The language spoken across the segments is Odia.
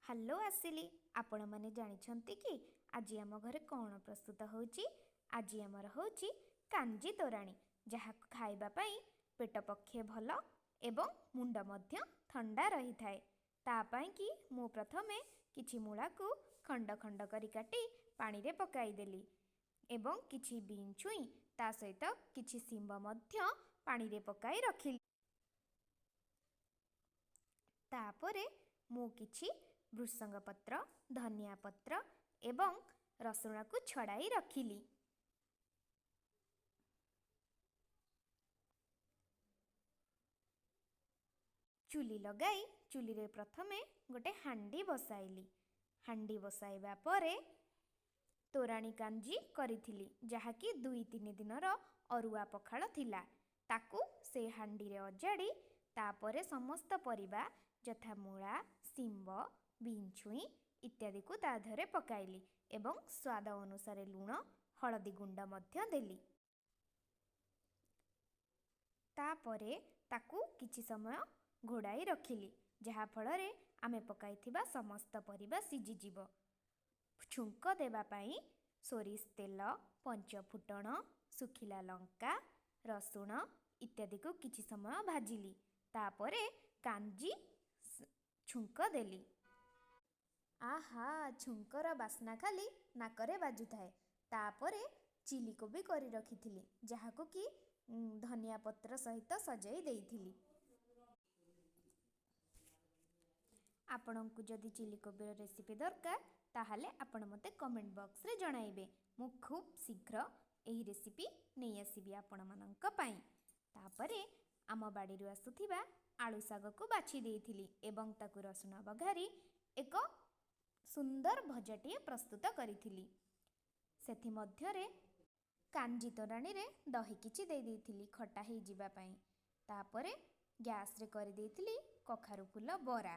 ହାଲୋ ଆସିଲି। ଆପଣମାନେ ଜାଣିଛନ୍ତି କି ଆଜି ଆମ ଘରେ କ'ଣ ପ୍ରସ୍ତୁତ ହେଉଛି? ଆଜି ଆମର ହେଉଛି କାଞ୍ଜି ତୋରାଣୀ, ଯାହାକୁ ଖାଇବା ପାଇଁ ପେଟ ପକ୍ଷେ ଭଲ ଏବଂ ମୁଣ୍ଡ ମଧ୍ୟ ଥଣ୍ଡା ରହିଥାଏ। ତା ପାଇଁକି ମୁଁ ପ୍ରଥମେ କିଛି ମୂଳାକୁ ଖଣ୍ଡ ଖଣ୍ଡ କରି କାଟି ପାଣିରେ ପକାଇଦେଲି ଏବଂ କିଛି ବିନ୍ ଛୁଇଁ ତା ସହିତ କିଛି ଶିମ୍ବ ମଧ୍ୟ ପାଣିରେ ପକାଇ ରଖିଲି। ତାପରେ ମୁଁ କିଛି ଭୃସଙ୍ଗ ପତ୍ର, ଧନିଆ ପତ୍ର ଏବଂ ରସୁଣକୁ ଛଡ଼ାଇ ରଖିଲି। ଚୁଲି ଲଗାଇ ଚୁଲିରେ ପ୍ରଥମେ ଗୋଟେ ହାଣ୍ଡି ବସାଇଲି। ହାଣ୍ଡି ବସାଇବା ପରେ ତୋରାଣୀ କାଞ୍ଜି କରିଥିଲି, ଯାହାକି 2-3 ଦିନର ଅରୁଆ ପଖାଳ ଥିଲା। ତାକୁ ସେ ହାଣ୍ଡିରେ ଅଜାଡ଼ି ତାପରେ ସମସ୍ତ ପରିବା ଯଥା ମୂଳା, ଶିମ୍ବ, ବିନ୍ ଛୁଇଁ ଇତ୍ୟାଦିକୁ ତା ଦେହରେ ପକାଇଲି ଏବଂ ସ୍ୱାଦ ଅନୁସାରେ ଲୁଣ, ହଳଦୀ ଗୁଣ୍ଡ ମଧ୍ୟ ଦେଲି। ତାପରେ ତାକୁ କିଛି ସମୟ ଘୋଡ଼ାଇ ରଖିଲି, ଯାହାଫଳରେ ଆମେ ପକାଇଥିବା ସମସ୍ତ ପରିବା ସିଝିଯିବ। ଛୁଙ୍କ ଦେବା ପାଇଁ ସୋରିଷ ତେଲ, ପଞ୍ଚ ଫୁଟଣ, ଶୁଖିଲା ଲଙ୍କା, ରସୁଣ ଇତ୍ୟାଦିକୁ କିଛି ସମୟ ଭାଜିଲି। ତାପରେ କାଞ୍ଜି ଛୁଙ୍କ ଦେଲି। ଆହା, ଛୁଙ୍କର ବାସ୍ନା ଖାଲି ନାକରେ ବାଜୁଥାଏ। ତାପରେ ଚିଲି କୋବି କରି ରଖିଥିଲି, ଯାହାକୁ କି ଧନିଆ ପତ୍ର ସହିତ ସଜାଇ ଦେଇଥିଲି। ଆପଣଙ୍କୁ ଯଦି ଚିଲି କୋବିର ରେସିପି ଦରକାର ତାହେଲେ ଆପଣ ମୋତେ କମେଣ୍ଟ ବକ୍ସରେ ଜଣାଇବେ। ମୁଁ ଖୁବ୍ ଶୀଘ୍ର ଏହି ରେସିପି ନେଇ ଆସିବି ଆପଣମାନଙ୍କ ପାଇଁ। ତାପରେ ଆମ ବାଡ଼ିରୁ ଆସୁଥିବା ଆଳୁ ଶାଗକୁ ବାଛି ଦେଇଥିଲି ଏବଂ ତାକୁ ରସୁଣ ବଘାରି ଏକ ସୁନ୍ଦର ଭଜାଟିଏ ପ୍ରସ୍ତୁତ କରିଥିଲି। ସେଥିମଧ୍ୟରେ କାଞ୍ଜି ତୋରାଣୀରେ ଦହି କିଛି ଦେଇଥିଲି ଖଟା ହେଇଯିବା ପାଇଁ। ତାପରେ ଗ୍ୟାସରେ କରିଦେଇଥିଲି କଖାରୁ ଫୁଲ ବରା।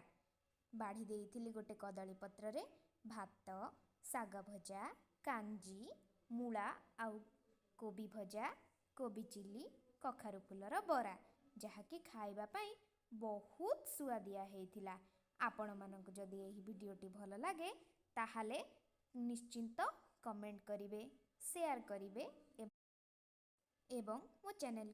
ବାଢ଼ି ଦେଇଥିଲି ଗୋଟେ କଦଳୀ ପତ୍ରରେ ଭାତ, ଶାଗ ଭଜା, କାଞ୍ଜି, ମୂଳା ଆଉ କୋବି ଭଜା, କୋବି ଚିଲି, କଖାରୁ ଫୁଲର ବରା, ଯାହାକି ଖାଇବା ପାଇଁ ବହୁତ ସୁଆଦିଆ ହେଇଥିଲା। ଆପଣମାନଙ୍କୁ ଯଦି ଏହି ଭିଡ଼ିଓଟି ଭଲ ଲାଗେ ତାହେଲେ ନିଶ୍ଚିନ୍ତ କମେଣ୍ଟ କରିବେ, ସେୟାର କରିବେ ଏବଂ ମୋ ଚ୍ୟାନେଲ